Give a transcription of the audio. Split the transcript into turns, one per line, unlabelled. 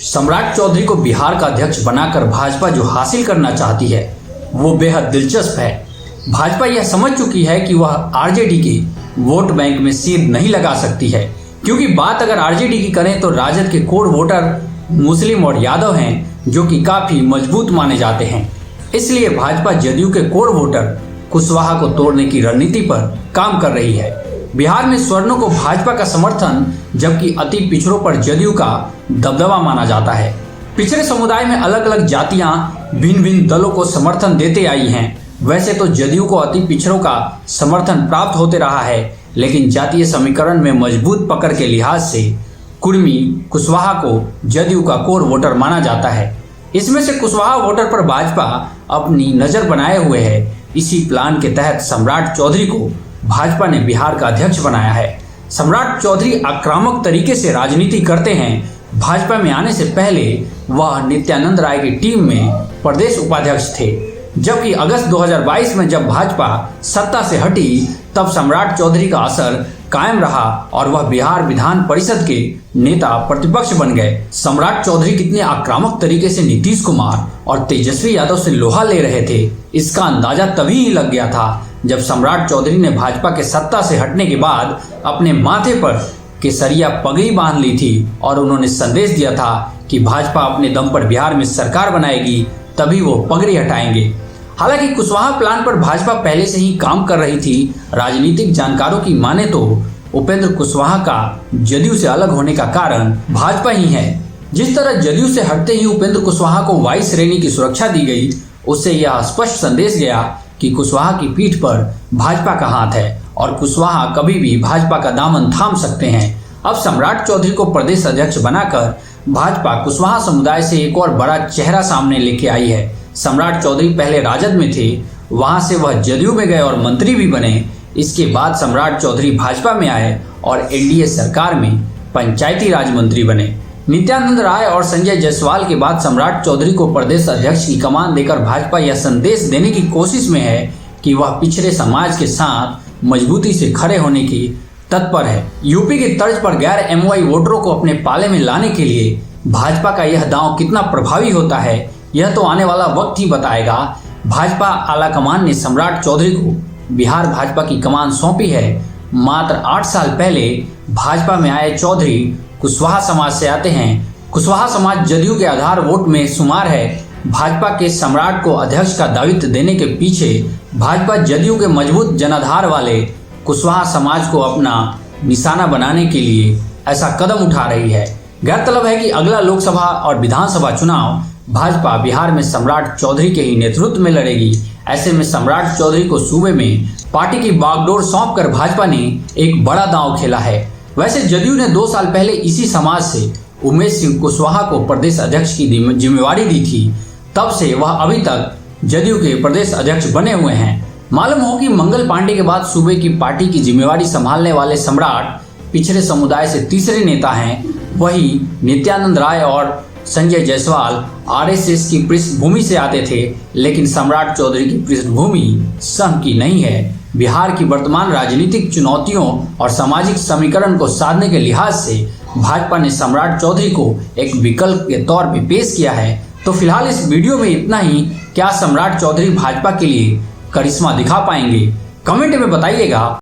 सम्राट चौधरी को बिहार का अध्यक्ष बनाकर भाजपा जो हासिल करना चाहती है वो बेहद दिलचस्प है। भाजपा यह समझ चुकी है कि वह आरजेडी के वोट बैंक में सिर नहीं लगा सकती है, क्योंकि बात अगर आरजेडी की करें तो राजद के कोर वोटर मुस्लिम और यादव हैं, जो कि काफी मजबूत माने जाते हैं। इसलिए भाजपा जदयू के कोर वोटर कुशवाहा को तोड़ने की रणनीति पर काम कर रही है। बिहार में सवर्णों को भाजपा का समर्थन, जबकि अति पिछड़ों पर जदयू का दबदबा माना जाता है। पिछड़े समुदाय में अलग अलग जातियां भिन्न भिन्न दलों को समर्थन देते आई हैं। वैसे तो जदयू को अति पिछड़ों का समर्थन प्राप्त होते रहा है, लेकिन जातीय समीकरण में मजबूत पकड़ के लिहाज से कुर्मी कुशवाहा को जदयू का कोर वोटर माना जाता है। इसमें से कुशवाहा वोटर पर भाजपा अपनी नजर बनाए हुए है। इसी प्लान के तहत सम्राट चौधरी को भाजपा ने बिहार का अध्यक्ष बनाया है। सम्राट चौधरी आक्रामक तरीके से राजनीति करते हैं। भाजपा में आने से पहले वह नित्यानंद राय की टीम में प्रदेश उपाध्यक्ष थे, जबकि अगस्त 2022 में जब भाजपा सत्ता से हटी तब सम्राट चौधरी का असर कायम रहा और वह बिहार विधान परिषद के नेता प्रतिपक्ष बन गए। सम्राट चौधरी कितने आक्रामक तरीके से नीतीश कुमार और तेजस्वी यादव से लोहा ले रहे थे, इसका अंदाजा तभी ही लग गया था जब सम्राट चौधरी ने भाजपा के सत्ता से हटने के बाद अपने माथे पर केसरिया पगड़ी बांध ली थी और उन्होंने संदेश दिया था कि भाजपा अपने दम पर बिहार में सरकार बनाएगी, तभी वो पगड़ी हटाएंगे। हालांकि कुशवाहा प्लान पर भाजपा पहले से ही काम कर रही थी। राजनीतिक जानकारों की माने तो उपेंद्र कुशवाहा का जदयू से अलग होने का कारण भाजपा ही है। जिस तरह जदयू से हटते ही उपेंद्र कुशवाहा को वायु श्रेणी की सुरक्षा दी गई, उससे यह स्पष्ट संदेश गया कि कुशवाहा की पीठ पर भाजपा का हाथ है और कुशवाहा कभी भी भाजपा का दामन थाम सकते हैं। अब सम्राट चौधरी को प्रदेश अध्यक्ष बनाकर भाजपा कुशवाहा समुदाय से एक और बड़ा चेहरा सामने लेके आई है। सम्राट चौधरी पहले राजद में थे, वहां से वह जदयू में गए और मंत्री भी बने। इसके बाद सम्राट चौधरी भाजपा में आए और एनडीए सरकार में पंचायती राज मंत्री बने। नित्यानंद राय और संजय जायसवाल के बाद सम्राट चौधरी को प्रदेश अध्यक्ष की कमान देकर भाजपा यह संदेश देने की कोशिश में है कि वह पिछड़े समाज के साथ मजबूती से खड़े होने की तत्पर है। यूपी की तर्ज पर गैर एमओआई वोटरों को अपने पाले में लाने के लिए भाजपा का यह दांव कितना प्रभावी होता है, यह तो आने वाला वक्त ही बताएगा। भाजपा आलाकमान ने सम्राट चौधरी को बिहार भाजपा की कमान सौंपी है। मात्र 8 साल पहले भाजपा में आए चौधरी कुशवाहा समाज से आते हैं। कुशवाहा समाज जदयू के आधार वोट में शुमार है। भाजपा के सम्राट को अध्यक्ष का दायित्व देने के पीछे भाजपा जदयू के मजबूत जनाधार वाले कुशवाहा समाज को अपना निशाना बनाने के लिए ऐसा कदम उठा रही है। गौरतलब है कि अगला लोकसभा और विधानसभा चुनाव भाजपा बिहार में सम्राट चौधरी के ही नेतृत्व में लड़ेगी। ऐसे में सम्राट चौधरी को सूबे में पार्टी की बागडोर सौंपकर भाजपा ने एक बड़ा दांव खेला है। वैसे जदयू ने 2 साल पहले इसी समाज से उमेश सिंह कुशवाहा को प्रदेश अध्यक्ष की जिम्मेवारी दी थी। तब से वह अभी तक जदयू के प्रदेश अध्यक्ष बने हुए हैं। मालूम हो कि मंगल पांडे के बाद सूबे की पार्टी की जिम्मेवारी संभालने वाले सम्राट पिछड़े समुदाय से तीसरे नेता हैं। वही नित्यानंद राय और संजय जायसवाल आरएसएस की पृष्ठभूमि से आते थे, लेकिन सम्राट चौधरी की पृष्ठभूमि संघ की नहीं है। बिहार की वर्तमान राजनीतिक चुनौतियों और सामाजिक समीकरण को साधने के लिहाज से भाजपा ने सम्राट चौधरी को एक विकल्प के तौर पर पेश किया है। तो फिलहाल इस वीडियो में इतना ही। क्या सम्राट चौधरी भाजपा के लिए करिश्मा दिखा पाएंगे? कमेंट में बताइएगा।